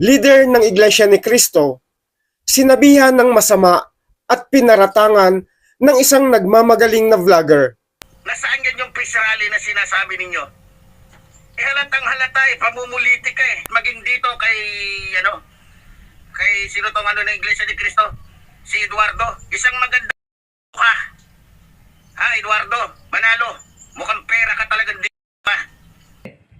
Leader ng Iglesia ni Cristo, sinabihan ng masama at pinaratangan ng isang nagmamagaling na vlogger. Nasaan yan yung peace rally na sinasabi ninyo? Halatang halata pamumulitik ka Maging dito kay, kay sino tong ng Iglesia ni Cristo? Si Eduardo. Isang maganda ka. Ha, Eduardo? Manalo. Mukhang pera ka talagang pa.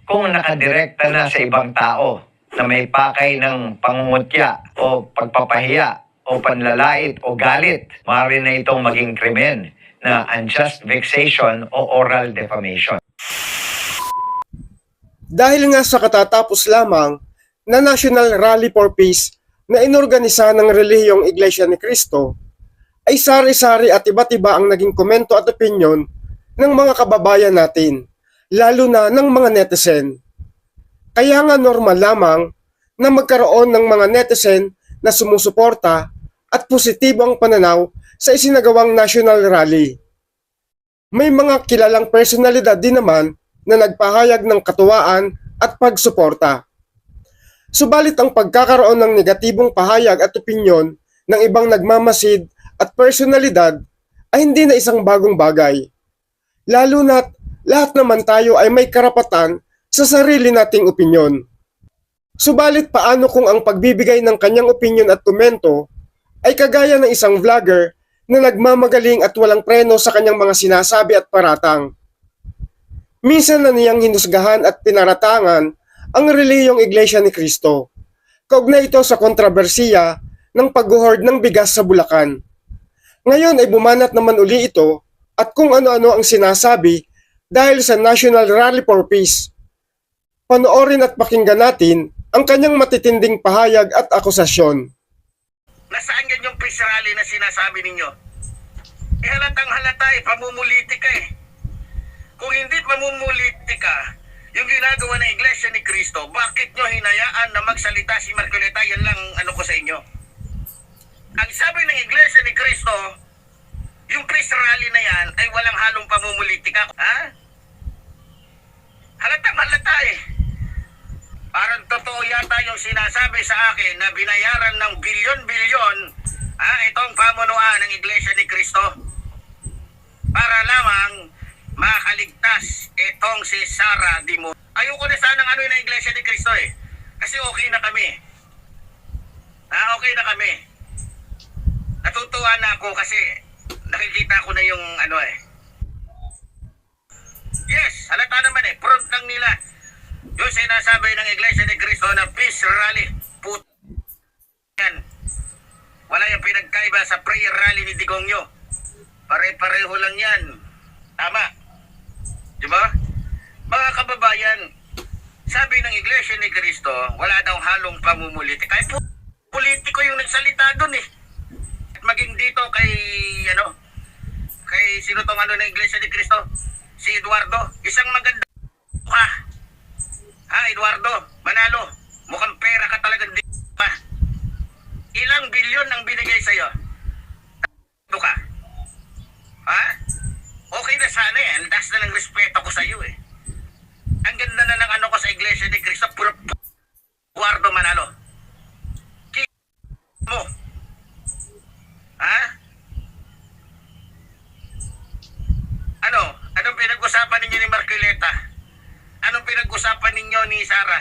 Kung nakadirekta na sa ibang tao na may pakay ng pangungutya o pagpapahiya o panlalait o galit, maaari na itong maging krimen na unjust vexation o oral defamation. Dahil nga sa katatapos lamang na National Rally for Peace na inorganisa ng relihiyong Iglesia ni Cristo, ay sari-sari at iba't iba ang naging komento at opinyon ng mga kababayan natin, lalo na ng mga netizen. Kaya nga normal lamang na magkaroon ng mga netizen na sumusuporta at positibong pananaw sa isinagawang national rally. May mga kilalang personalidad din naman na nagpahayag ng katuwaan at pagsuporta. Subalit ang pagkakaroon ng negatibong pahayag at opinyon ng ibang nagmamasid at personalidad ay hindi na isang bagong bagay. Lalo na't lahat naman tayo ay may karapatan sa sarili nating opinyon. Subalit paano kung ang pagbibigay ng kanyang opinyon at komento ay kagaya ng isang vlogger na nagmamagaling at walang preno sa kanyang mga sinasabi at paratang? Minsan na niyang hinusgahan at pinaratangan ang relihiyong Iglesia ni Cristo. Kaugnay ito sa kontrobersiya ng pagguhord ng bigas sa Bulacan. Ngayon ay bumanat naman uli ito at kung ano-ano ang sinasabi dahil sa National Rally for Peace. Panoorin at pakinggan natin ang kanyang matitinding pahayag at akusasyon. Nasaan yan yung peace rally na sinasabi ninyo? Halatang halata pamumulitik ka Kung hindi pamumulitik ka, yung ginagawa ng Iglesia ni Cristo, bakit nyo hinayaan na magsalita si Marcoleta? Yan lang ko sa inyo. Ang sabi ng Iglesia ni Cristo, yung peace rally na yan ay walang halong pamumulitika. Ha? Halatang halata Parang totoo yata yung sinasabi sa akin na binayaran ng bilyon-bilyon itong pamunuan ng Iglesia ni Cristo para lamang makaligtas itong si Sara Dimo. Ayoko na sanang ng Iglesia ni Cristo kasi okay na kami. Okay na kami. Natutuwa na ako kasi nakikita ko na yung Yes, halata naman front lang nila yung sinasabi ng Iglesia ni Cristo na peace rally. Yan. Wala yung pinagkaiba sa prayer rally ni Digongyo. Pare-pareho lang yan. Tama. Diba? Mga kababayan, sabi ng Iglesia ni Cristo, wala daw halong pamumulitik. Ay politiko yung nagsalita dun At maging dito kay, kay sino tong ng Iglesia ni Cristo? Si Eduardo. Isang maganda ka. Ha, Eduardo? Manalo. Mukhang pera ka talagang pa. Ilang bilyon ang binigay sa'yo? Ito ka. Ha? Okay na sana Ang taas na ng respeto ko sa iyo Ang ganda na ng ko sa Iglesia ni Cristo. Puro Eduardo Manalo. Mo. Ha? Anong pinag-usapan ninyo ni Marcoleta? Anong pinag-usapan ninyo ni Sara?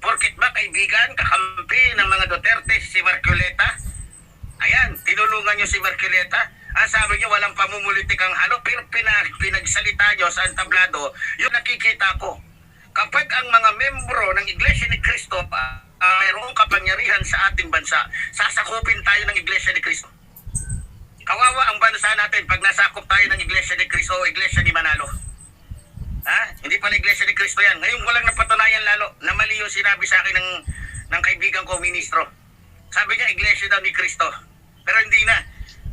Porkit ba kaibigan, kakampi ng mga Duterte si Marcoleta? Ayan, tinulungan nyo si Marcoleta. Ang sabi nyo, walang pamumulitik ang halo, pero pinagsalita nyo sa entablado, yung nakikita ko. Kapag ang mga membro ng Iglesia ni Cristo mayroong kapangyarihan sa ating bansa, sasakupin tayo ng Iglesia ni Cristo. Kawawa ang bansa natin pag nasakop tayo ng Iglesia ni Cristo o Iglesia ni Manalo. Hindi pala Iglesia ni Cristo yan. Ngayon ko lang napatunayan lalo na mali yung sinabi sa akin ng kaibigan ko, ministro. Sabi niya, Iglesia daw ni Cristo. Pero hindi na.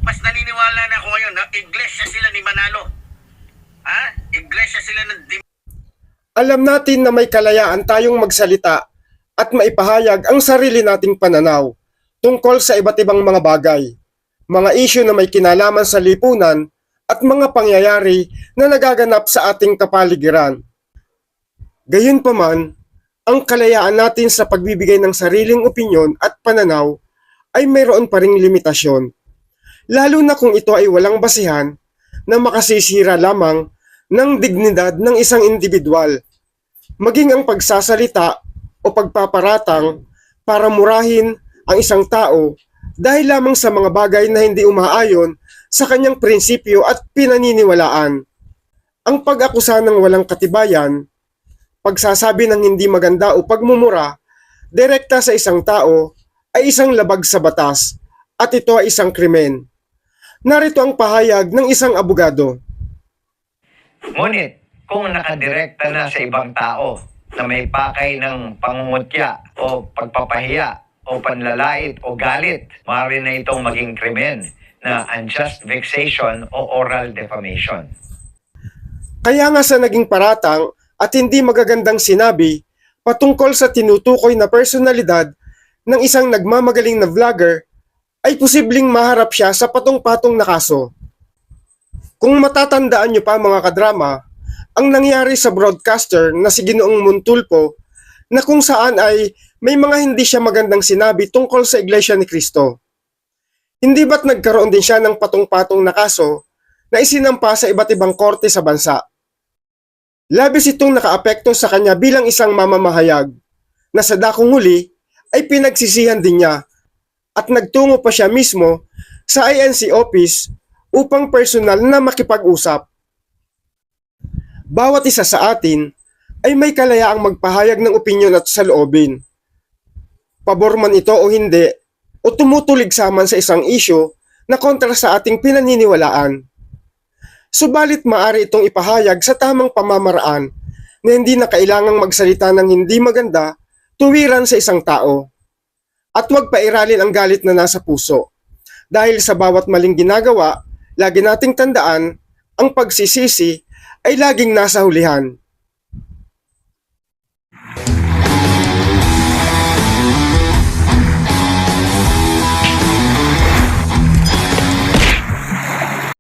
Mas naniniwala na ako ngayon na Iglesia sila ni Manalo. Iglesia sila ng Alam natin na may kalayaan tayong magsalita at maipahayag ang sarili nating pananaw tungkol sa iba't ibang mga bagay, mga isyu na may kinalaman sa lipunan at mga pangyayari na nagaganap sa ating kapaligiran. Gayunpaman, ang kalayaan natin sa pagbibigay ng sariling opinyon at pananaw ay mayroon pa ring limitasyon. Lalo na kung ito ay walang basihan na makasisira lamang ng dignidad ng isang individual. Maging ang pagsasalita o pagpaparatang para murahin ang isang tao dahil lamang sa mga bagay na hindi umaayon sa kanyang prinsipyo at pinaniniwalaan. Ang pag-akusa ng walang katibayan, pagsasabi ng hindi maganda o pagmumura direkta sa isang tao ay isang labag sa batas at ito ay isang krimen. Narito ang pahayag ng isang abogado. Ngunit kung nakadirekta na sa ibang tao na may pakay ng pangungutya o pagpapahiya o panlalait o galit, maaari na itong maging krimen na unjust vexation o oral defamation. Kaya nga sa naging paratang at hindi magagandang sinabi patungkol sa tinutukoy na personalidad ng isang nagmamagaling na vlogger ay posibleng maharap siya sa patong-patong na kaso. Kung matatandaan niyo pa mga kadrama, ang nangyari sa broadcaster na si Ginoong Montulpo na kung saan ay may mga hindi siya magandang sinabi tungkol sa Iglesia ni Cristo. Hindi ba't nagkaroon din siya ng patong-patong na kaso na isinampa sa iba't ibang korte sa bansa? Labis itong nakaapekto sa kanya bilang isang mamamahayag na sa dakong huli ay pinagsisihan din niya at nagtungo pa siya mismo sa INC office upang personal na makipag-usap. Bawat isa sa atin ay may kalayaang magpahayag ng opinyon at saloobin. Pabor man ito o hindi, o tumutulig saman sa isang isyu na kontra sa ating pinaniniwalaan. Subalit maaari itong ipahayag sa tamang pamamaraan na hindi na kailangang magsalita ng hindi maganda tuwiran sa isang tao. At huwag pairalin ang galit na nasa puso. Dahil sa bawat maling ginagawa, lagi nating tandaan, ang pagsisisi ay laging nasa hulihan.